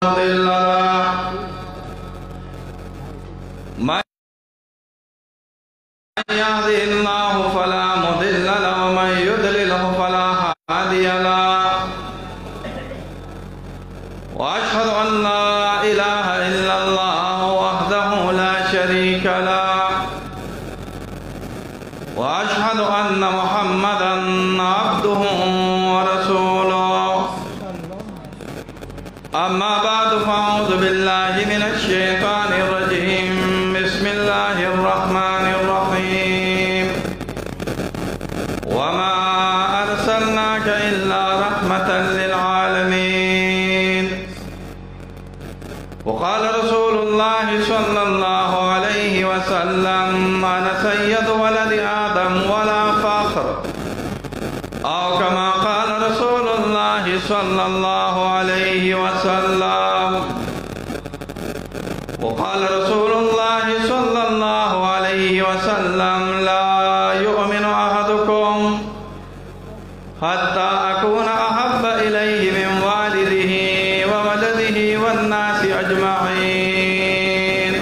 مضل له من يهده الله فلا مضل له ومن يضلله فلا هادي له وأشهد أن لا إله إلا الله وحده لا شريك له وأشهد أن محمدا عبده ورسوله أما بعد فأعوذ بالله من الشيطان الرجيم بسم الله الرحمن الرحيم وما أرسلناك إلا رحمة للعالمين وقال رسول الله صلى الله عليه وسلم أنا سيد ولد آدم ولا فخر أو كما قال رسول الله صلى الله عليه وسلم وقال رسول الله صلى الله عليه وسلم لا يؤمن أحدكم حتى أكون أحب إليه من والده وولده والناس أجمعين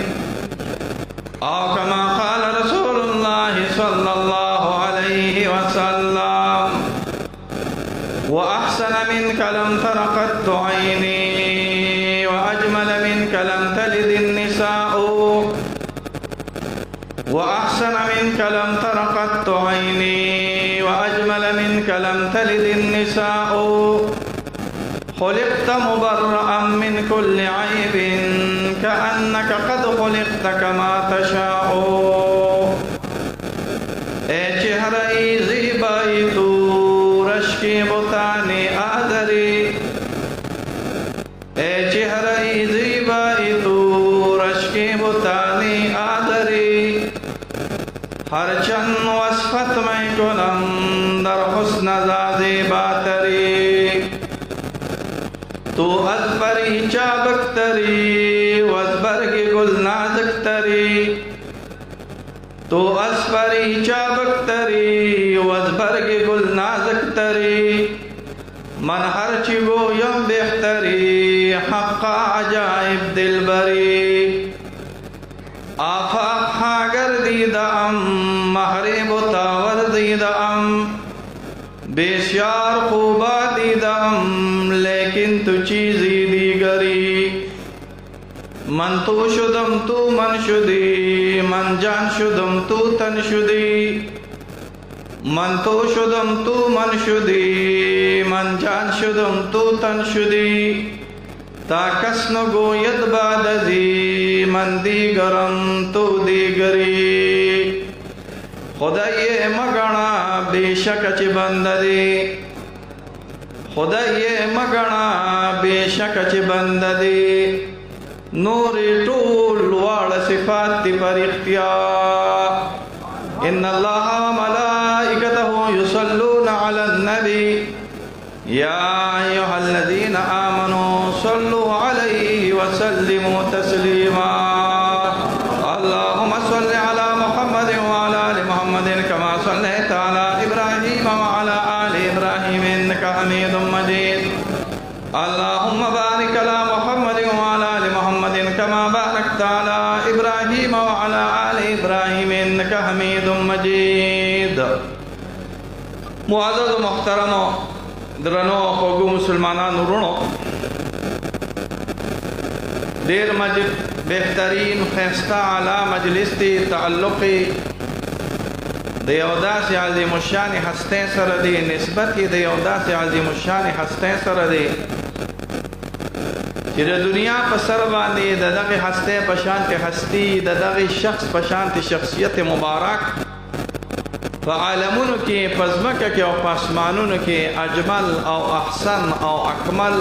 أو كما قال رسول الله صلى الله عليه وسلم وأحسن منك لم تر قط عيني وأجمل منك لم تلد النساء وأحسن منك لم تر قط عيني وأجمل منك لم تلد النساء خلقت مبرأ من كل عيب كأنك قد خلقت كما تشاء اے چہرہ زیبائی تو رشکی بتانی آدری اے چہرہ زیبائی تو رشکی بتانی آدری ہر چند وصفت میں کنم در حسن زازی باتری تو ازبری چابک تری وزبرگی گل نازک تری تو اسپری چابک تری وزبرگ گل نازک تری من ہر چیگو یم بہتری حق عجائب دل بری آفاق حاگر دیدم محرب تاور دیدم بسیار خوبا دیدم لیکن تو چیزی دیگری من تو شدم تو من شدی من جان شدم تو تن شدی من تو شدم تو من شدی من جان شدم تو تن شدی تا کس نگوید بعد ازی من دیگرم تو دیگری خدای مگنا بے شک چ بنددی خدای مگنا بے شک چ بنددی نور طول وال صفات پر اختیار ان اللہ ملائکته یصلون علی النبی یا ایها الذین آمنوا صلوا علیہ وسلموا تسلیما اللهم صل علی محمد وعلى آل محمد كما صليت على ابراہیم وعلى آل ابراہیم انک حمید مجید اللهم بارك على محمد وعلى آل محمد كما باركت على إبراهيم وعلى آل إبراهيم إنك حميد مجيد معزز محترم درنو خوگو مسلمانان رونو دیر بہترین خیستہ علی مجلس تی تعلقی دیودا سے عظیم الشان ہستیں سر دی نسبتی دیودا سے عظیم الشان ہستیں سر دی کہ دنیا پسر باندی ددغی ہستے پشانت ہستی ددغی شخص پشانت شخصیت مبارک فعالمون کی پزمک کی او پاسمانون کی اجمل او احسن او اکمل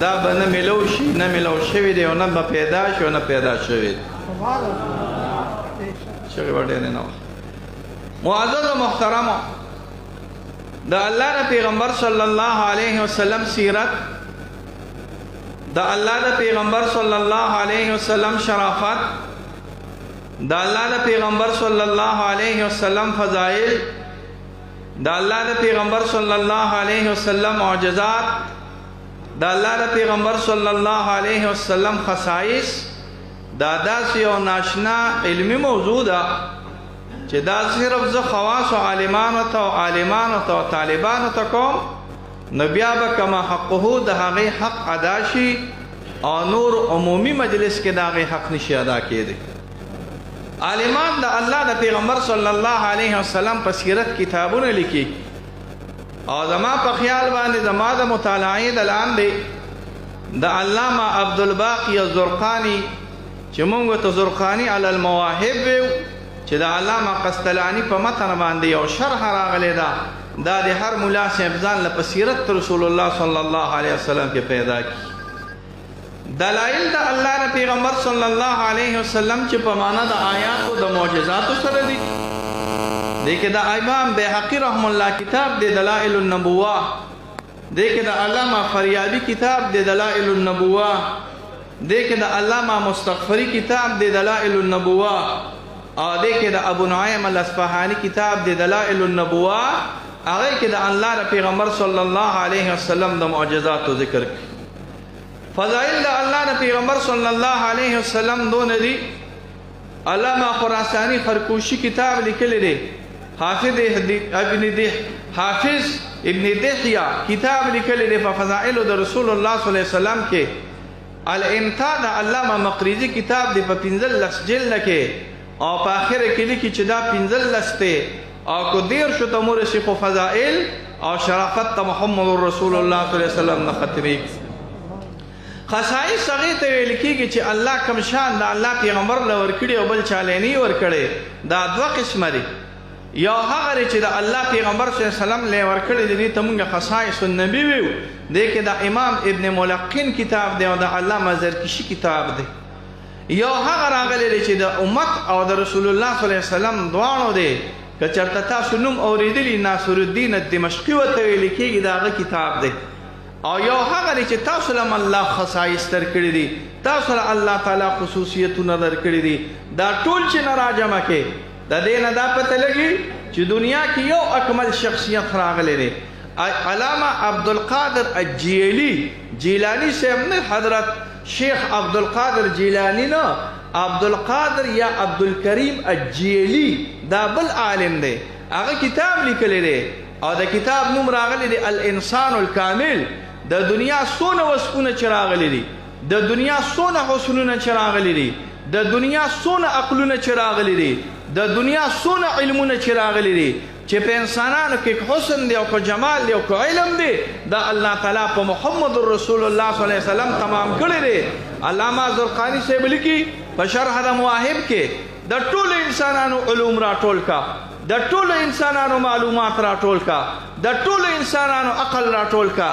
دا با نملوشی نملوشوی دی و نبا پیدا شو نب پیدا شوید شغی بڑی نو معزز و محترم دا اللہ دا پیغمبر صلی اللہ علیہ وسلم سیرت دا اللہ دا پیغمبر صلی اللہ علیہ وسلم شرافت دا اللہ دا پیغمبر صلی اللہ علیہ وسلم فضائل دا اللہ دا پیغمبر صلی اللہ علیہ وسلم معجزات د الله د پیغمبر صلی الله علیه وسلم خصائص دا داسې یو ناشنا علمي موضوع ده چې دا صرف زه خواصو عالمانو ته او عالمانو ته او طالبانو ته کوم نو بیا به کما حقه د هغې حق ادا شي او نور عمومي مجلس کې د هغې حق نشي ادا کېدی. عالمان د الله د پیغمبر صلی الله علیه وسلم په سیرت کتابونه لیکي او زما په خیال باندې زما د مطالعې د لاندې د علامه عبدالباقي الزرقاني چې موږ ته زرقاني علی المواهب ویو چې د علامه قسطلاني په متن باندې یو شرح راغلی ده دا د هر ملا صاحب ځان له په سیرت رسول الله صلی الله علیه وسلم کې پیدا کړي. دلایل د الله د پیغمبر صلی الله علیه وسلم چې په معنا د آیاتو د معجزاتو سره دي. دې کې د امام بیهقي رحم الله کتاب د دلائل النبوه، دې کې د علامه فریابي کتاب د دلائل النبوه، دې کې د علامه مستغفری کتاب د دلائل النبوه، او دې کې د ابو نعیم الاصفهانی کتاب د دلائل النبوه. هغه کې د الله د پیغمبر صلی الله علیه وسلم د معجزاتو ذکر کړي. فضائل د الله د پیغمبر صلی الله علیه وسلم دون دي. علامه خراسانی خرکوشی کتاب لیکلی دی، حافظ ابن دحیه کتاب لیکلی دی په فضائل د رسول الله صلی الله علیه وسلم کې. الامتاع د علامه مقریزی کتاب دی په 15 جلد کې او په اخر کې لیکي چې دا 15 دی او کو دیر شو ته مرشي خو فضائل او شرافت ته محمد رسول الله صلی الله علیه وسلم نه ختمي. خصائص هغه ته ویل کېږي چې الله کوم شان د الله پیغمبر له ورکړي او بل چاله نه ورکړي. دا دوه قسمه دي. یو هغه چې د الله پیغمبر صلی الله علیه وسلم له ورکړي دي ته موږ خصائص النبی ویو. دې کې د امام ابن ملقن کتاب دی او د علامه زرکشي کتاب دی. یو هغه راغلی دی چې د امت او د رسول الله صلی الله علیه وسلم دواړو دی. که چېرته تاسو نوم اورېدلي ناصر الدین دمشقي ورته ویل کېږي د هغه کتاب دی. او یو هغه دی چې تاسو له الله خصایص درکړي دي، تاسو له الله تعالی خصوصیتونه درکړي دي. دا ټول چې نه راجمع کې د دې نه دا پته لګي چې دنیا کې یو اکمل شخصیت راغلی دی. علامه عبدالقادر الجیلانی جیلانی صاحب نه، حضرت شیخ عبدالقادر جیلانی نه، عبدالقادر یا عبدالکریم الجیلی دا بل عالم دی. هغه کتاب لیکلی دی او د کتاب نوم راغلی دی الانسان الکامل. د دنیا څونه وصفونه چې راغلی دي، د دنیا څونه حسنونه چې راغلی دي، د دنیا څونه عقلونه چې راغلی دي، د دنیا څونه علمونه چې راغلی دي چې په انسانانو کې حسن دی او په جمال دی او په علم دی، دا الله تعالی په محمد رسول الله صلی الله علیه وسلم تمام کړی دی. علامه زرقانی صاحب لیکي په شرح د مواهب کې د ټولو انسانانو علوم راټول کا، د ټولو انسانانو معلومات راټول کا، د ټولو انسانانو عقل راټول کا.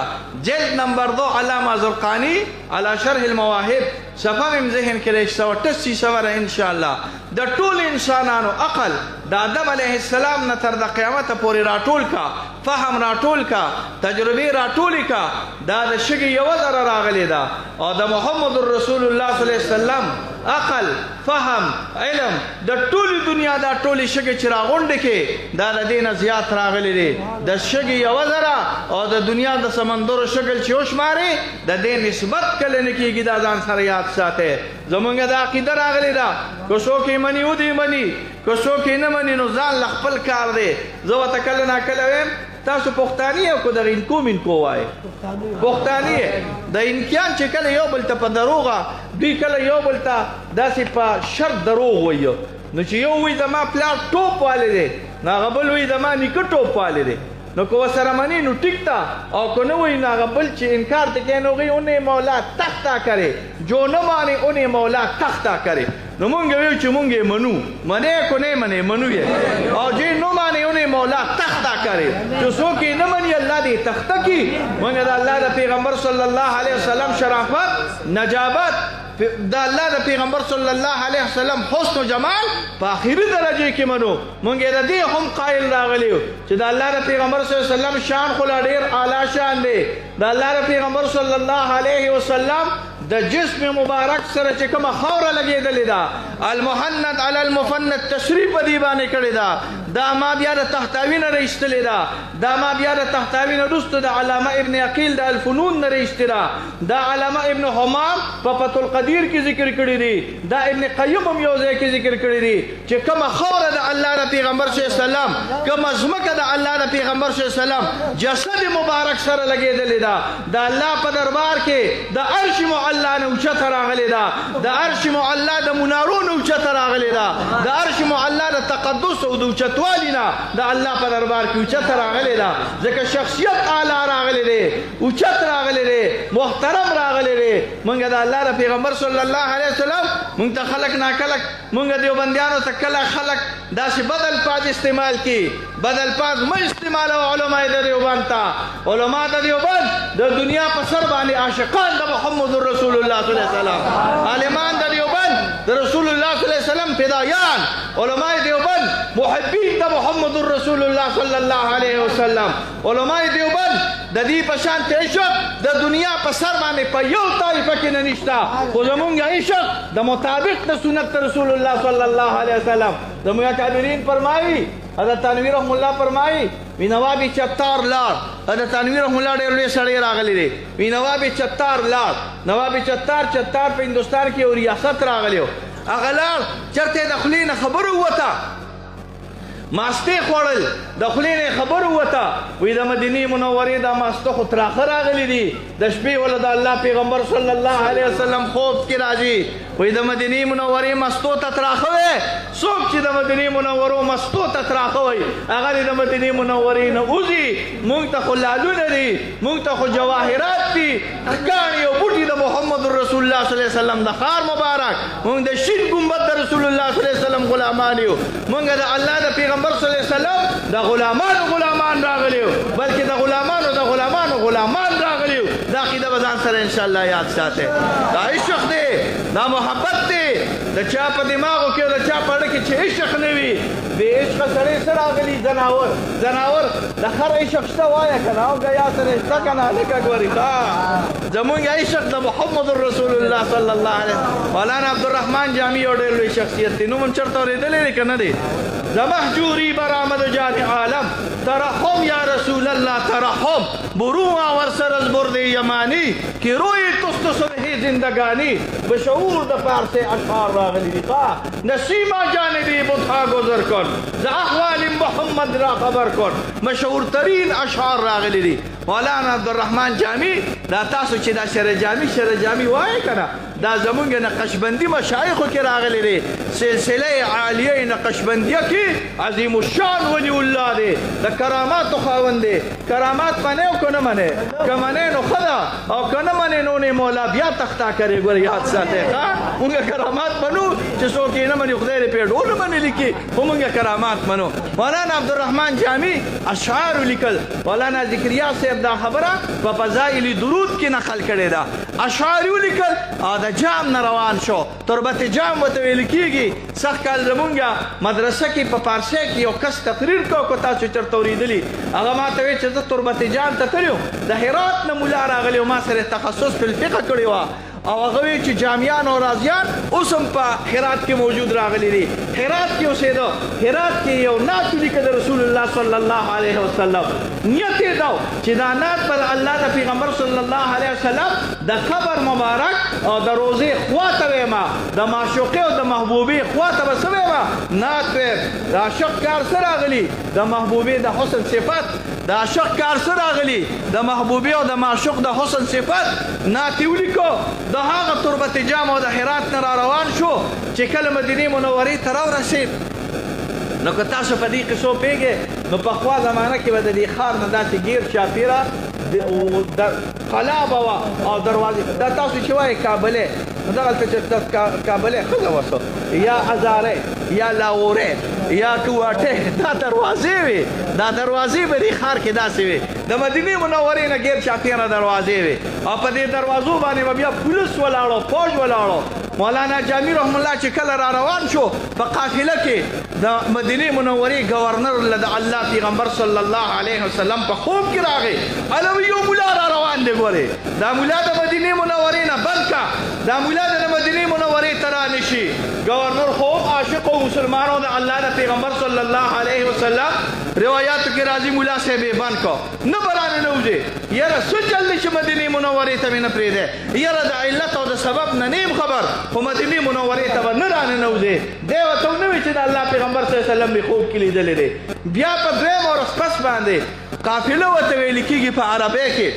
جلد نمبر 2 علامه زرقانی علی شرح المواهب صفحه مم ذهن کې 188 صفحه ان شاء الله. د ټولو انسانانو عقل د آدم علیه السلام نه تر د قیامت پورې راټول کا، فهم راټول کا، تجربه راټول کا. دا د شګي یو ذره راغلی دا او د محمد رسول الله صلی الله علیه وسلم عقل، فهم، علم د ټولې دنیا دا ټولې شګي چې راغونډې کې دا د دې نه زیات راغلی دی. د شګي یو ذره او د دنیا د سمندر شکل چې وشماري د دې نسبت کله نه کېږي. دا ځان سره یاد ساته. زمونږ د عقیده راغلی دا که څوک یې مني ودې مني، که څوک یې نه مني نو ځان له خپل کار دی. زه ورته کله ناکله ویم تاسو پښتاني یو که د انکو وایي پښتاني د انکیان چې کله یو بل ته په دروغه دوی کله یو بل ته داسې په شرط دروغ وایي. نو چې یو وایي زما پلار ټوپ والی دی نو هغه بل وایي زما نیکه ټوپ والی دی. نو که ورسره مني نو ټیک تا او که نه وایي نو هغه بل چې انکار ته کوي نو هغوی انہیں مولا تخته کرے جو نه ماني انہیں مولا تخته کرے. نو مونږ ویو چې مونږ یې منو، منې کو نه منې منو یې، او چې نه ماني انہیں مولا تخته کرے. چې څوک یې نه مني الله دې تخته کړي. مونږ د الله د پیغمبر صلی الله علیه وسلم شرافت، نجابت، د الله د پیغمبر صلی الله علیه وسلم حسن و جمال په آخري درجه کې منو. مونږ یې د دې هم قایل راغلی چې د الله د پیغمبر صلی الله علیه وسلم شان خو لا ډېر اعلی شان دی. د الله د پیغمبر صلی الله علیه وسلم د جسم مبارک سره چې کومه خاوره لګېدلې ده، المحند علی المفند تشریف په دې باندې کړې ده. دا ما بیا د تحتاوی نه رایستلې ده، دا ما بیا د تحتاوی نه وروسته د علامه ابن عقیل د الفنون نه رایستې ده، دا علامه ابن حمام په فتح القدیر کې ذکر کړي دي، دا ابن قیم هم یو ځای کې ذکر کړي دي چې کومه خاوره د الله د پیغمبر صلی الله علیه وسلم، کومه ځمکه د الله د پیغمبر صلی الله علیه وسلم جسد مبارک سره لګېدلې ده، د الله په دربار کې د عرش معلا نه اوچته راغلې ده، د عرش معلا د منارو نه اوچته راغلې ده، د عرش معلا د تقدس او د اوچتوالي نه د الله په دربار کې اوچته راغلې ده، ځکه شخصیت اعلی راغلی دی، اوچت راغلی دی، محترم راغلی دی. مونږ د الله د پیغمبر صلی الله علیه وسلم مونږ ته خلک ناکلک، مونږ دیوبندیانو ته کله خلک داسې بد الفاظ استعمال کی، بد الفاظ مه استعمالوه علما د دیوبند ته. علما د دیوبند د دنیا په سر باندې عاشقان د محمد رسول الله صلی الله علیه وسلم، عالمان د دیوبند د رسول الله صلی الله علیه وسلم فدایان، علماء دیوبند محبین د محمد رسول الله صلی الله علیه وسلم، علماء دیوبند د دې په شان عشق د دنیا په سر باندې په یو طایفه کې نه نشته، خو زمونږ عشق د مطابق د سنت رسول الله صلی الله علیه وسلم. زمونږ کابرین فرمایي، حضرت تنویر رحم الله فرمایي وی نواب چتار لاړ، حضرت تنویر رحم الله ډېر لوی سړی راغلی دی، وی نواب چتار لاړ، نواب چتار په هندوستان کې یو ریاست راغلی و، هغه لاړ چېرته د خولې نه خبره ووته، ماسته خوړل د خولې نه خبره ووته، وی د مدینې منورې دا ماسته خو تراخه راغلی دي، د شپې ولا د الله پیغمبر صلی الله علیه وسلم خوب کې راځي، وی د مدینې منورې مستو ته تراخه وی، څوک چې د مدینې منورو مستو ته تراخه وی هغه د مدینې منورې نه وځي. مونږ ته خو لالونه دي، مونږ ته خو جواهرات دي، ګاڼې او بوټي د محمد رسول الله صلی الله علیه وسلم د ښار مبارک، مونږ د شین ګنبد د رسول الله صلی الله علیه وسلم غلامان یو، مونږ د الله د پیغمبر صلی الله علیه وسلم د غلامان راغلی یو، بلکې د غلامان راغلی یو. دا عقیده به ځان سره انشاءالله یاد ساتئ. دا عشق دی، دا محبت دی، د چا په دماغو کې او د چا په اړه کې چې عشق نه وي، بې عشقه سړی څه راغلي ځناور د خر عشق شته وایه که نه، او ګیا سره شته که نه لکه ګورې ښه زمونږ عشق د محمد رسول الله صلی الله علیه وسلم. مولانا عبدالرحمن جامی یو ډېر لوی شخصیت دی، نوم هم چېرته اورېدلی دی که نه دی؟ زمحجوری برآمد جان عالم ترحم یا رسول الله ترحم، برو آور سر از برد یمانی که روی تست صبح زندگانی به شعور د پارس اشعار راغلی دی. نسیما جانبی بطها گذر کن ز احوال محمد را خبر کن، مشهورترین اشعار راغلی دی. مولانا عبدالرحمن جامی دا تاسو چې دا شر جامی وایي که نه، دا زمونږ نقشبندي مشایخو کې راغلی دی، سلسله عالیه نقشبندیه کې عظیم الشان ولی الله دی، د کراماتو خاوند دی. کرامات منې او که نه منې، که منې نو ښه ده، او که نه منې نو نه مولا بیا تختا کرې. ګوره یاد ساتئ ښه، مونږ کرامات منو، چې څوک یې نه مني خدای دې پرې ډول منې لیکي، خو مونږ کرامات منو. مولانا عبدالرحمن جامی اشعار لیکل، مولانا ذکریا صاحب دا خبره په فضائل درود کې نقل کړې ده، اشعار یې ولیکل او د جام نه روان شو، تربت جام ورته ویل کېږي. سخت کال زمونږ مدرسه کې په پارسۍ کې یو کس تقریر کو تاسو چېرته اورېدلي، هغه ما ته وایي چې زه تربت جام ته تللی وم، د هرات نه ملا راغلی و، ما سره تخصص فی الفقه کړې وه، او هغه وی چې جامیان او رازیان اوس هم په هرات کې موجود راغلي دي. هرات کې اوسېده، هرات کې یو نعت ولیکه د رسول الله صلی الله علیه وسلم، نیت یې دا چې دا نعت پر الله د پیغمبر صلی الله علیه وسلم د قبر مبارک او د روضې خوا ته ویمه، د معشوقې او د محبوبې خوا ته به څه ویمه نعت ویم. د عاشق کار څه راغلي، د محبوبې د حسن صفت، د عاشق کار څه راغلي، د محبوبې او د معشوق د حسن صفت نعت یې ولیکو. د هغه تربت جام او د هرات نه را روان شو چې کله مدینې منورې ته راورسېد. نو که تاسو په دې قصو پوهېږئ، نو پخوا زمانه کې به د دې ښار نه داسې ګیر چاپېره قلا به وه او دروازې، دا تاسو چې وایئ کابلې، نو دغلته چې کابلې ښځه وسو یا هزارې یا لاهورې یا کوټې، دا دروازې وې، دا دروازې به دې ښار کې داسې وې، د مدینې منورې نه ګیر چاپېره دروازې وې، او په دې دروازو باندې به بیا پولیس ولاړو، فوج ولاړو. مولانا جامی رحم الله چې کله را روان شو په قافله کې د مدینې منورې گورنر له د الله پیغمبر صلی الله علیه وسلم په خوب کې راغی، الوی یو ملا را روان دی. ګورې دا ملا د مدینې منورې نه بند کا، دا ملا د مدینې منورې ته را نشي. گورنر خوب عاشق او مسلمانوں دا اللہ دا پیغمبر صلی اللہ علیہ وسلم روایاتو کی راضی مولا صاحب بان کو نہ برانے نوزے یارا سجل چھ مدینی منوری تمی نپری دے یارا دا علت و دا سبب نیم خبر و مدینی منوری تبا نرانے نوزے دے و تو نوی چھ دا اللہ پیغمبر صلی اللہ علیہ وسلم بھی خوب کلی دلے دے بیا پا دویم اور اسپس باندے قافلو و توی لکی گی پا عربے کے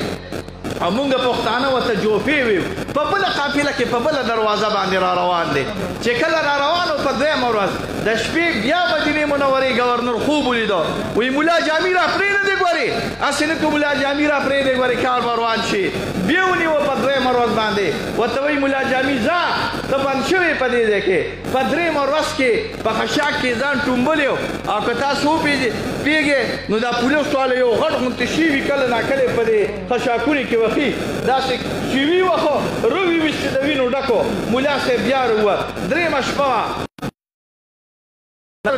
امونگا پختانه و تا جوپی ویو پا بلا قافله که پا بلا دروازه باندې را روان دی چه کل را روانو پا دویم ورځ د شپې بیا مدینه منورې گورنر خوب ولیدو وی مولا جامی را پرې نه دی ګورې اسې نه که مولا جامی را پرې دی ګورې کار به روان شي بیا ونیو پا دویم ورځ باندې ورته وی مولا جامی ځه ته بند شوې په دې ځای کې په درېیم ورځ کې په خشاک کې ځان ټومبلی او که تاسو وپېږې نو دا پولیس والا یو غټ غوندې شي وي کله ناکله په دې خشاکونو کې داسې شیوي وخو روي ویسته د وینو ډکو مولا صاحب بیا راووت درېیمه شپه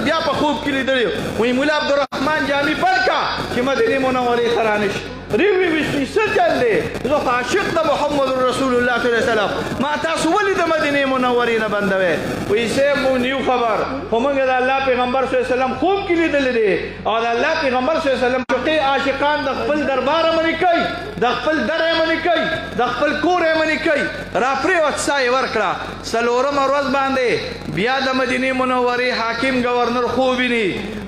بیا په خوب کې لیدلی وایي مولا عبدالرحمن جامي بند کا چې مدینې منورې ته رانشي روي ویسي څه چل دی زه خو عاشق د محمد رسول الله صلی الله علیه وسلم ما تاسو ولې د مدینې منورې نه بندوئ وایي صاحب مونږ نیو خبر خو مونږ د الله پیغمبر صلی الله علیه وسلم خوب کې لیدلی دی او د الله پیغمبر صلی الله علیه وسلم چوټې عاشقان د خپل دربار منې کوي د خپل در منې کوي د خپل کور منې کوي راپرېوت ساه یې ورکړه څلورمه ورځ باندې بیا د مدینې منورې حاکم گورنر خوب ویني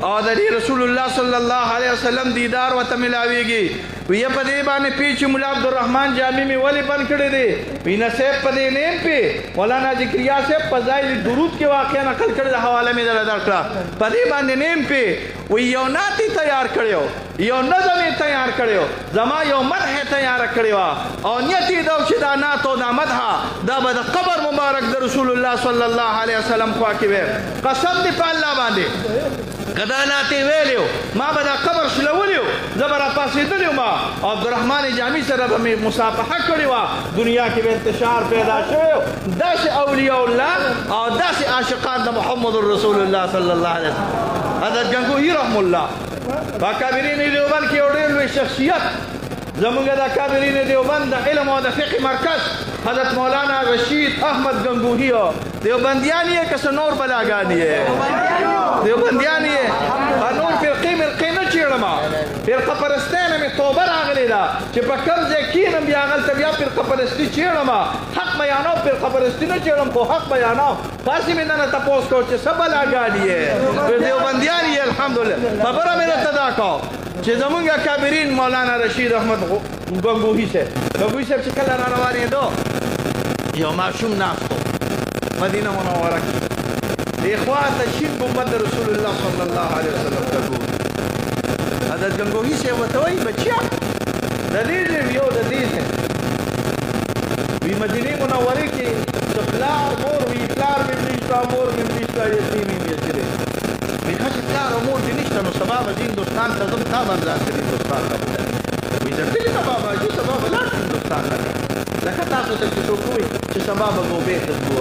او د رسول الله صلی الله علیه وسلم دیدار ورته ملاویږي وی په دې باندې پیچ مولا عبدالرحمن جامی می ولی بند کړی دی وینا صاحب په دې نیم په مولانا ذکریا صاحب په ځای درود کې واقعا نقل کړی د حواله می درکړه په دې باندې نیم په وی یو ناتی تیار کړیو یو نظم تیار کړیو زما یو مدح تیار کړیو او نیت یې دا چې دا ناتو دا مدح دا به د قبر مبارک د رسول الله صلی الله علیه وسلم خوا کې وي قسم دې په الله باندې کدا ناتی ویلیو ما به دا قبر شلولیو زه به راپاڅېدلی ما عبدالرحمن جامی سره به مې مصافحه کړې وه دنیا کې به انتشار پیدا شوی و داسې اولیاء الله او داسې عاشقان د محمد رسول الله صلی الله علیه وسلم حضرت گنگوهی رحم الله په کابرین دیوبند کې یو ډېر لوی شخصیت زمونږ د کابرین دیوبند د علم او د فقه مرکز حضرت مولانا رشید احمد گنگوهی دیوبندیان یې که څه نور بلاګان یې دیوبندیان یې نور فرقې مرقې نه چېړم فرقه پرستۍ نه مې توبه راغلې ده چې په کوم ځای کښېنم بیا هغلته بیا فرقه پرستي چېړم حق بیانوم فرقه پرستي نه چېړم خو حق بیانوم پاسې مې نه تپوس کوو چې څه بلاګان یې دیوبندیان یې الحمدلله خبره مې درته دا کوو چې زمونږ کابرین مولانا رشید احمد گنگوهی صاحب گنگوهی صاحب چې کله را روانېدو یو ماشوم ناست و مدینه منوره کې د خوا ته شین ګنبد رسول الله صلی الله علیه وسلم ته ګوري حضرت گنگوهی صاحب ورته وایي بچیا د دې ځای یو د دې ځای وي مدینې منورې کې د پلار مور وي پلار مې مړي شوه مور مې مړي شوه یتیم یې یتیمې وایي ښه چې پلار او مور دې نشته نو سبا به زه هندوستان ته ځم تا باندې راسه هندوستان ته وایي زه تللی ته باباجي سبا به لاړ شم هندوستان ته لکه تاسو ته چې څوک وایي چې سبا به دوبۍ ته ځو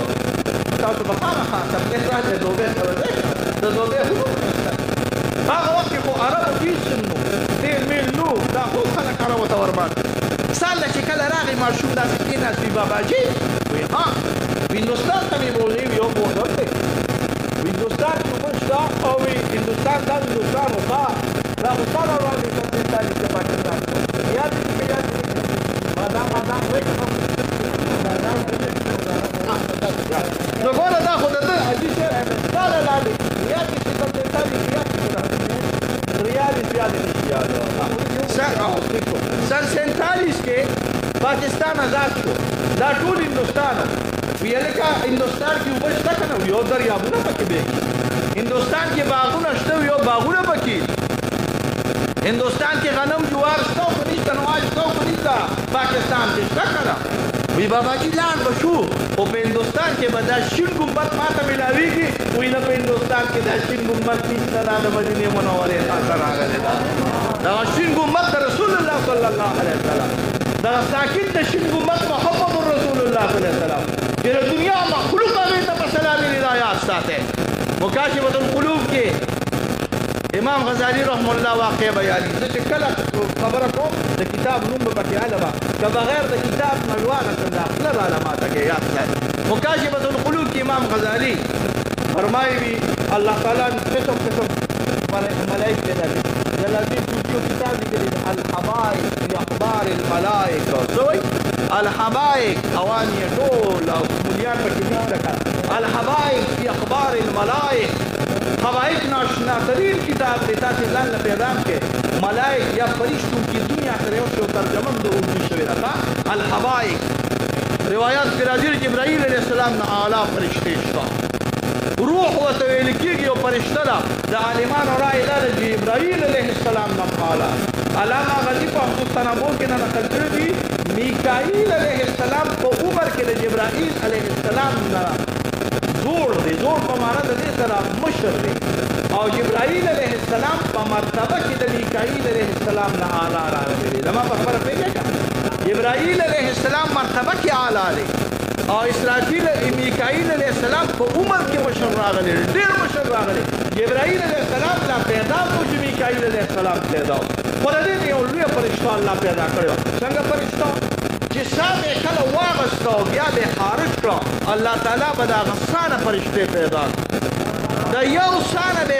تاسو به خامخا تبلیغ راځئ دوبۍ ته به ځئ د دوبۍ حقوق نشته هغه وخت کې خو عربو فیشن نو تېل میل نو دا خو خلک عربو ته ورباندې سال چې کله راغی ماشوم داسې کېناست وي باباجي وایي ها هندوستان ته مې بولې یو موټر دی هندوستان کې اوبه شته او هندوستان دا هندوستان و ښه دا خو تا را وړاندې کړې تاریخ د پاکستان یاد دې که یاد دې بادام نو ګوره دا خو د ده حاجي صاحب دا له لاندې یاد دې چې تاریخ یاد ریالیس یاد نشي یاد سن 47 کې پاکستان آزاد شو دا ټول هندوستان وی لکه هندوستان کې اوبه شته که نه یو دریابونه پکې بهږي هندوستان کې باغونه شته یو باغونه پکې هندوستان کې غنم جوار شته خو نشته نواز شته خو نشته پاکستان کې شته که نه وی باباجي لاړ به شو خو په هندوستان کې به دا شین ګمبد ماته ملاویږي وی نه په هندوستان کې دا شین ګمبد نشته دا د مدینې منورې خاصه راغلی ده دا شین ګمبد د رسول الله صلی الله علیه وسلم دا ساکن د شین ګمبد محمد رسول الله صلی الله علیه وسلم چې د دنیا مخلوق هغې ته په سلامي هدایات ساتي مکاشفة القلوب کې امام غزالی رحم الله واقع بیاني زه چې کله خبره کوم د کتاب نوم به پکې علمه که بغیر د کتاب نه لوانه کړم د خپله راله ماته کې یاد ساتي مکاشفة القلوب کې امام غزالی فرمائی بھی اللہ تعالیٰ نے قسم قسم ملائک پیدا کی جلالدین سوچیو کتاب لکھلی الحبائق فی اخبار الملائک سوئی الحبائق اوانی ڈول او ملیان پر کمیت لکھا الحبائق فی اخبار الملائک حبائق ناشنا ترین کتاب دیتا سے لن پیدام کے ملائک یا فرشتوں کی دنیا کریو سے ترجمن دو اردو شوی رکھا الحبائق روایات کی راجر جبرائیل علیہ السلام نا اعلیٰ فرشتے شتا روح و تویل کیگی و پرشتلا دا عالمان و رائے دا جبرائیل علیہ السلام نا اعلیٰ علامہ غزی کو حضرت تنبول کے نا نقل کردی میکائیل علیہ السلام کو عمر کے جبرائیل علیہ السلام نا زور دے زور پا مانا دے سرا مشر دے اور جبرائیل علیہ السلام پا مرتبہ کی دا میکائیل علیہ السلام نا آلہ رہا دے لما پا فرق پہ گیا جبرائیل علیہ السلام مرتبہ کی آلہ دے اور اسرافیل میکائیل علیہ السلام پا عمر کی مشر راغ دے دیر مشر راغ دے جبرائیل علیہ السلام لا پیدا مجھ میکائیل علیہ السلام پیدا خود دے دے اولوی پرشتہ اللہ پیدا کرو سنگا پرشتہ جسا بے کل واغستا و بیا بے خارج کرا اللہ تعالیٰ بدا غصان فرشتے پیدا دا یو سان بے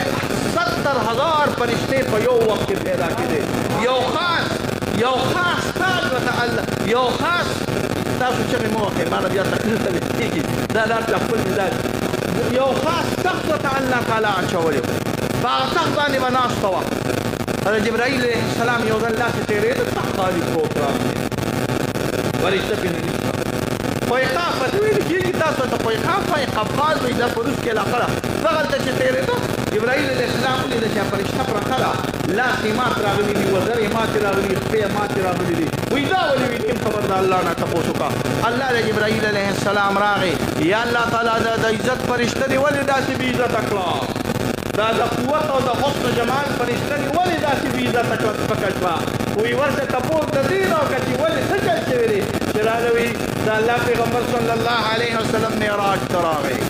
70,000 فرشتے پا یو وقت پیدا کی دے یو خاص تاج و تعالی یو خاص تاسو چمی موقع مانا بیا تقریر تلستی کی دا دار چپل مزاج یو خاص تخت و تعالی تعالیٰ چولیو باغ تخت بانی بناستوا جبرائیل علیہ السلام یو ذن اللہ سے تیرے دا تخت خالی پروگرام دے فرشتہ پی نلیستا پویقاف فتویل کی تاسو تا پویقاف قبقاز وی دا پروس کے لقرہ فغلتا چه تیرے دا جبرائیل علیہ السلام لی دا چه فرشتہ پر خلا لاسی مات راغلی دی وزر مات راغلی خپی مات راغلی دی وی دا ولی وی دیم خبر دا اللہ نا تپوسو کا اللہ دا جبرائیل علیہ السلام راغی یا اللہ تعالی دا عزت فرشتہ دی ولی دا سی بی عزت اکلا دا قوت او دا حسن جمال فرشتہ دی ولی دا سی بی عزت پکشوا وی ورسه تپوس د دین او کچی ولی سچل شوی دی چرالوی دا اللہ پیغمبر صلی اللہ علیہ وسلم معراج تراغی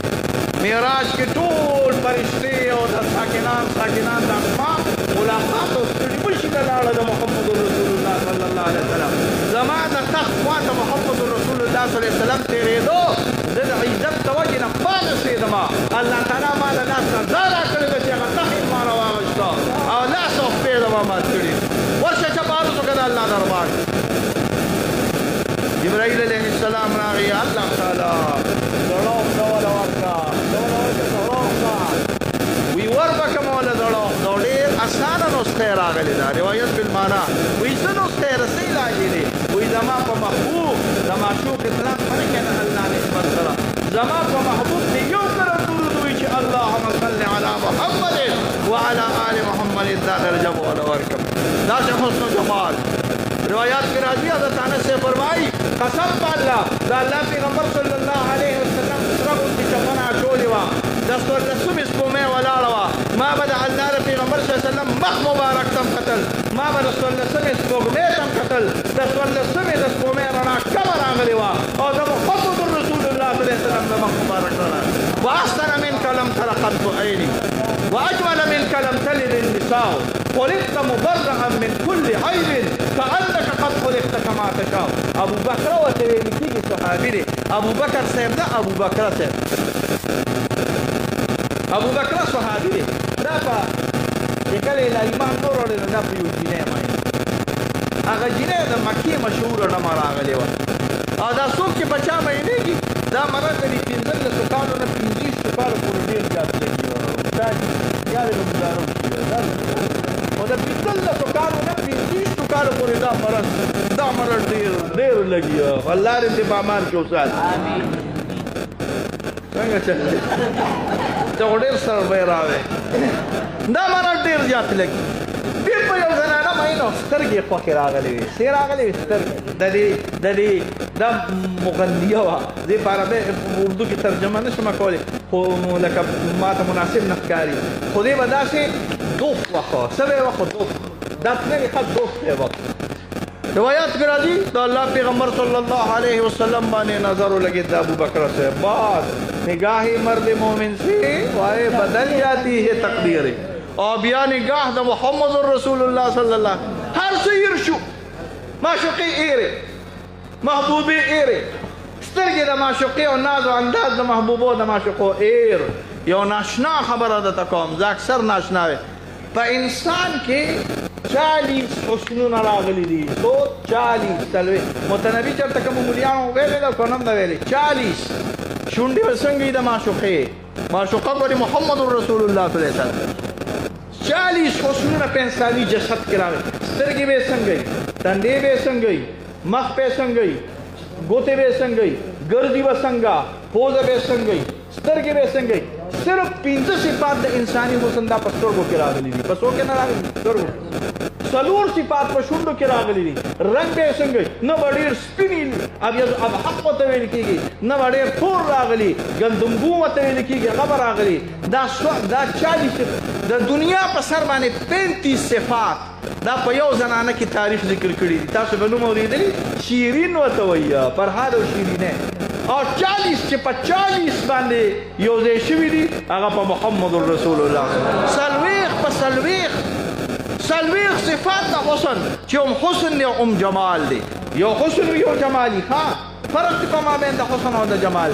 معراج کے ټول فرشتے او دا ساکنان دا اسماء ملاقات او ستړي بشي د لاړه د محمد رسول الله صلی الله علیه وسلم زما د تخت خواته محمد رسول الله صلی الله علیه وسلم تیرېدو زه د عزت د وجې نه پانسېدم الله تعالی ما له لاس نه ځا راکړې ده چې هغه تخت ما راواغېسته او لاس او پښې د ما مات کړي ورشه چپالوسو که د الله دربار جبرائیل علیہ السلام راغی اللہ تعالی دڑوخ دولا ورکا وی وربکا مولا دڑوخ دو دیر اسانا نسخه راغلی دا روایت بالمانا وی سن نسخه رسیل آجی دی وی زما پا محبوب زما شوق اطلاق فرکن اللہ نسبت کرا زما پا محبوب دیو کرا درود وی چی اللہم صلی علی محمد وعلا آل محمد دا درجب والا ورکم دا سے حسن و جمال روایات کی راضی حضرت انس سے فرمائی قسم باللہ دا اللہ پیغمبر صلی اللہ علیہ وسلم سرغل کی چپنا چولی وا دستور لسم اسپومے ولاڑا وا ما بدا اللہ پیغمبر صلی اللہ علیہ وسلم مخ مبارک تم قتل ما بدا دستور لسم اسپومے تم قتل دستور لسم اسپومے رنا کمر آگلی وا اور دا محمد الرسول اللہ صلی اللہ علیہ وسلم دا مخ مبارک رنا وآستن من کلم ترقت عینی وأجمل منك لم تلد النساء خلقت مبرئا من كل عيب كأنك قد خلقت كما تشاء ابو بکر وتویل کیږي صحابي دی ابو بکر صاحب دا ابو بکر صاحب ابو بکر صحابي دی دا په کله لا ایمان نور ورته دا په یو جنې مې هغه جنې د مکی مشهور نه راغلی و او دا څوک چې بچا مې نه دا مراد دی پنځل له سکانو نه 50 سکانو پورې ډیر زیات لګي دا یاد له مدارو او دا پنځل له سکانو نه 50 سکانو پورې دا مراد ډیر لګي الله دې په امان کې اوسات امين څنګه چې ته ډیر سره به راوي دا مراد ډیر زیات لګي ډیر په یو زنانه مینو سترګې خوښې راغلې وي سې راغلې وي سترګې د دې دا مغنیه وه زه په عربي اردو کې ترجمه نشم کولی خو لکه ماته مناسب نه ښکاري خو دې به داسې دوف وخه څه به یې وخه دوف دا تللی خط دوف دی وخت روایات کې راځي د الله پیغمبر صلی الله علیه وسلم باندې نظر ولګېد د ابوبکر صاحب بعد نگاہ مرد مومن سے وائے بدل جاتی ہے تقدیر اور بیا نگاہ د محمد رسول اللہ صلی اللہ ہر سیر شو معشوقی ایرے محبوبی ایرے سترگی دا معشوقی و ناز و انداز دا محبوبو دا معشوقو ایر یو ناشنا خبره درته کوم، زه اکثر ناشنا وی. په انسان کې 40 حسنونه راغلي دي. څو 40 متنبي چېرته کومو مولیانو ویلې ده که نه هم ده ویلې 40 شونډې به څنګه وي د معشوقې معشوقه ګورې محمد رسول الله صلی الله علیه وسلم 40 حسنونه په انساني جسد کې راغلي. سترګې به یې څنګه وي، تندې به یې څنګه وي، مخ به یې څنګه وي، ګوتې به یې څنګه وي، ګردې به څنګه، پوزه به یې څنګه وي، سترګې به یې څنګه وي. صرف 15 صفات د انساني حسن دا په سترګو کې راغلي دي. په څو کې نه راغلي؟ سترګو. 4 صفات په شونډو کې راغلي دي. رنګ به یې څنګه وي، نه به ډېر سپین ابحق ورته ویل کېږي، نه به ډېر تور راغلي، ګندمګو ورته ویل کېږي، هغه به راغلي. دا 40 د دنیا په سر باندې 35 صفات دا په یو زنانه کې تاریخ ذکر کړي دي. تاسو به نوم اورېدلي، شیرین ورته وایي، فرهاد او شیرینه. او 40 چې په 40 باندې یو ځای شوي دي هغه په محمد رسول الله. څلوېښت په څلوېښت صفات د حسن چې هم حسن دی هم جمال دی. یو حسن یو جمالي. ها فرق دی په مابین د حسن او د جمال.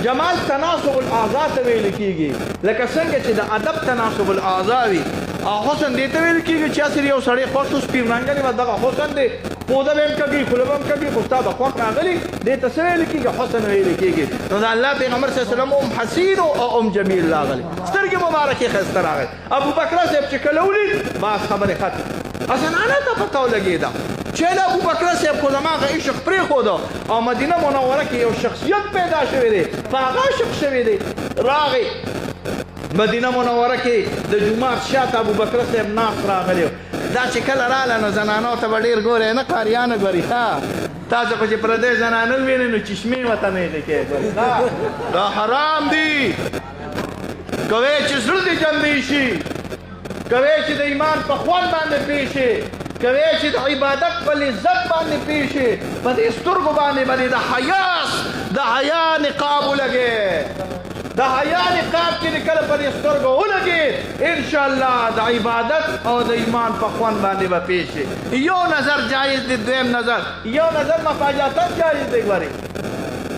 جمال تناسب الاعضاء ته ویل کېږي، لکه څنګه چې د ادب تناسب الاعضاء وي. او حسن دې ته ویل کېږي چې اصل یو سړی خوښ و سپین رنګه دی دغه حسن دی. پوزه به هم کږي، خوله به هم کږي، خو ستا به خوښ راغلي، دې ته څه ویل کېږي؟ حسن ویل کېږي. نو د الله پیغمبر صلی الله علیه وسلم هم حسین او هم جمیل راغلی، سترګې مبارکې ښایسته راغلي. ابوبکر صاحب چې کله ولید بس خبرې ختم. زنانه ته پته ولګېده چې له ابوبکر صاحب خو زما هغه عشق پرېښوده او مدینه منوره کې یو شخصیت پیدا شوی دی، په هغه عشق شوی دی. راغی مدینه منوره کې د جومات شاته ابوبکر صاحب ناست راغلی و. دا چې کله راله نو زنانو ته به ډېر ګورې نه قاریانه ګوري. ها تاسو خو چې پردی زنانه ووینئ نو چشمې ورته نه لیکې ګوري. دا حرام دي. کوی چې زړه دې جندی شي، کوی چې د ایمان په خوند باندې پوه شي، کوی چې د عبادت په لذت باندې پوه شي، په دې سترګو باندې د حیا نقاب ولګې. د حیا نقاب چې کله په دې سترګو ولګېد انشاءالله د عبادت او د ایمان په خوند باندې به پوه شي. یو نظر جایز دی، دویم نظر یو نظر مفاجاتن جایز دی. ګورئ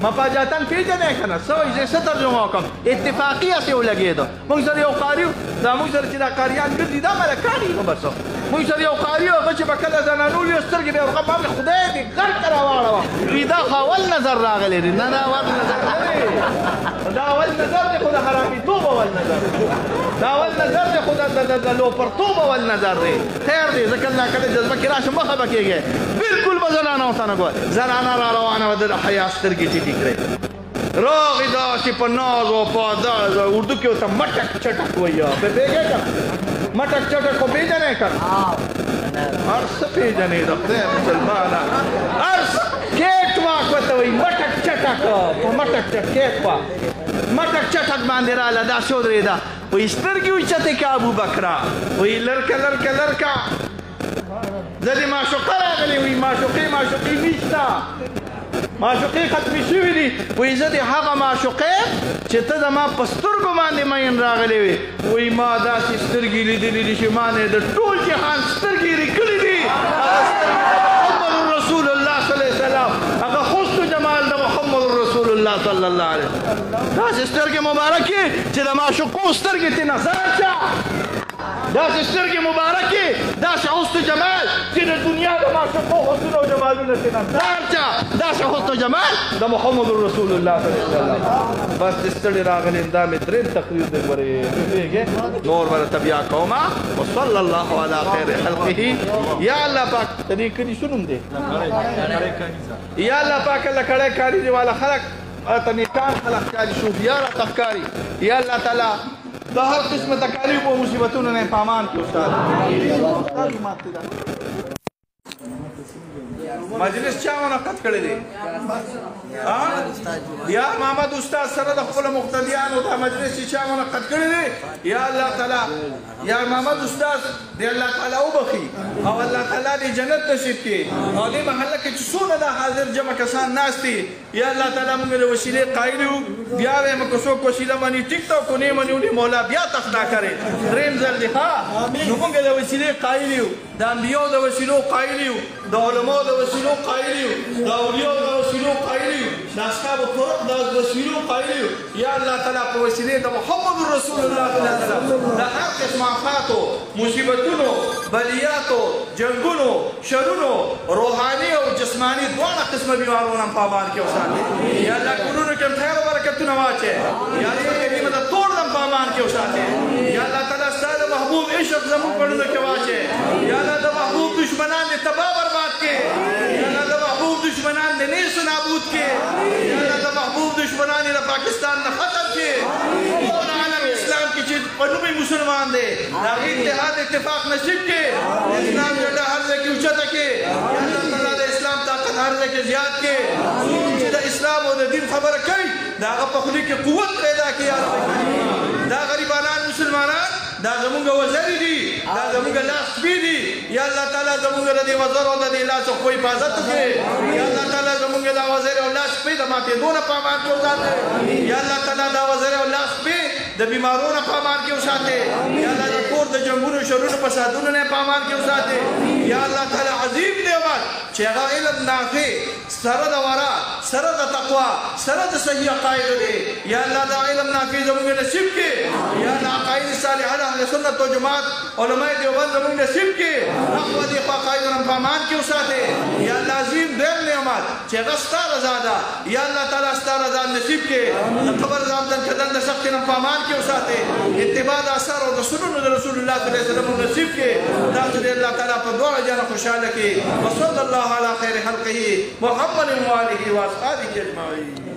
مفاجاتن پیژنې که نه څه وایي؟ زه څه ترجمه وکړم؟ اتفاقي هسې ولګېده. موږ سره یو قاري و، دا موږ سره چې دا قاریان ګرځي دا ملکان دي. نو بس موږ سره یو قاري و، هغه چې به کله زنانو ولیدل سترګې به یې ورغه باندې خدای دې غرقه راواړوه. وي دا خو اول نظر راغلی دی. نه دا اول نظر نه دی، دا اول نظر دی خو د حرامیتوب اول نظر دی، دا اول نظر دی خو د لوپرتوب اول نظر دی. خیر دی زه کله ناکله جذبه کې راشم مخه به کېږې بلکل به زنانه ورته نه ګوره. زنانه را روانه وه د حیا سترګې ټیټې کړې راغې داسې په ناز او په اردو کې ورته مټک چټک وایي. پوهېږې که مټک چټک خو پېژنې که هر څه پېژنې د خدای مسلمانه هر څه کیک واک ورته وایي مټک چټک په مټک کیک واک مټک چټک باندې راله داسې ودرېده. وایي سترګې اوچتې که ابوبکره وایي لرکه لرکه لرکه زه دې معشوقه راغلې وایي معشوقې نشته معشوقې ختمې شوي دي. وایي زه دې هغه معشوقې چې ته زما په سترګو باندې مین راغلی وې. وایي ما داسې سترګې لیدلې دي چې ما نه د ټول جهان سترګې لیکلې دي. هغه سترګې د محمد رسول الله صلی الله علیه وسلم، هغه حسن جمال د محمد رسول الله صلی الله علیه وسلم. داسې سترګې مبارکې چې د معشوقو سترګې ترې نظر شه، داسې سترګې مبارکې داسې حسن جمال چې د دنیا د معشوقو حسن او جمالونه ترې نظر شه، داسې حسن جمال د محمد رسول الله صلی الله علیه وسلم. بس د ستړي راغلي دا مې درېیم تقریر دی. ګورې پوهېږې نور به درته بیا کومه. وصلی الله علی خیر خلقه. یا الله پاک د دې کلي څه نوم دی؟ یا الله پاک الله کړی کاري دی والا خلک راته نیکان خلک ښکاري، صوفیان راته ښکاري. یا الله تعالی د هر قسمه تکالیف او مصیبتونو نه په امان کړي. استاد مجلس چا منعقد کړی دی؟ یا محمد استاد سره د خپلو مقتدیانو دا مجلس چې چا منعقد کړی دی یا الله تعالی یا محمد استاد دی الله تعالی وبخي او الله تعالی دې جنت نصیب کړي او دې محله کې چې څونه دا حاضر جمع کسان ناست دي یا الله تعالی موږ د وسیلې قایل یو. بیا به موږ څوک وسیله باندې ټیک ټاک ونه منو مولا بیا تخدا کوي دریم ځل دی. ها نو موږ د وسیلې قایل یو، د انبیاء د وسیلو قایل یو، د علماء د وسیلو قایل یو، د اولیاء د وسیلو قایل یو. د اصحاب الطرق د وسیلو قایل یا الله تعالی په وسیله د محمد رسول الله صلی الله علیه وسلم د هر قسم آفاتو مصیبتونو بلیاتو جنگونو شرونو روحاني او جسماني دواړه قسمه بیمارونو په امان کې وساتي یا الله کورونو کې خیر او برکتونه واچي یا الله دې مدد ټول په امان کې وساتي یا الله تعالی ستاسو محبوب عشق زموږ په لور کې واچي یا الله د محبوب دشمنان دې تباہ برباد کړي یا الله د محبوب دشمنان دې نیست نابود کړي یا الله د محبوب دشمنان دې پاکستان نه ختم کړي ټول عالم اسلام کې چې په نوم مسلمان دي دا اتحاد اتفاق نصیب کړي اسلام جنډه هر ځای کې اوچته کړي یا الله تعالی د اسلام طاقت هر ځای کې زیات کړي چې د اسلام او د دین خبره کوي دا هغه په خولي کې قوت پیدا کړي دا غریبانان مسلمانان دا زمونږ وزري دي دا زمونږ لاس سپي دي یا الله تعالی زمونږ د دې وزر او د دې لاس خو حفاظت وکړي یا الله تعالی زمونږ د وزر او لاس سپي د ماتېدو نه په امان کې وساتي یا الله تعالی دا وزر او لاس سپي د بیمارو نه په امان کې وساتي یا الله د کور د جنګونو شرونو فسادونو نه په امان کې وساتي یا الله تعالی عظیم نعمت چې هغه علم نافع سره د ورا سره د تقوا سره د صحیح عقاید دی یا الله دا علم نافع زموږ نصیب کړي یا الله عقاید صالحه اهل سنت او جماعت علماء دیوبند زموږ نصیب کړي نحو دي عقاید او فهمان کې وساتي یا الله عظیم دې نعمت چې هغه ستاره زاده یا الله تعالی ستاره زاد نصیب کړي خبر زام د کدن د سخت نه فهمان کې وساتي اتباع اثر او د سنت رسول الله صلی الله علیه وسلم نصیب کړي دا چې الله تعالی په دوه جنه خوشاله کړي وصلی الله علی خیر خلقه محمد وآله وأصحابه أجمعين.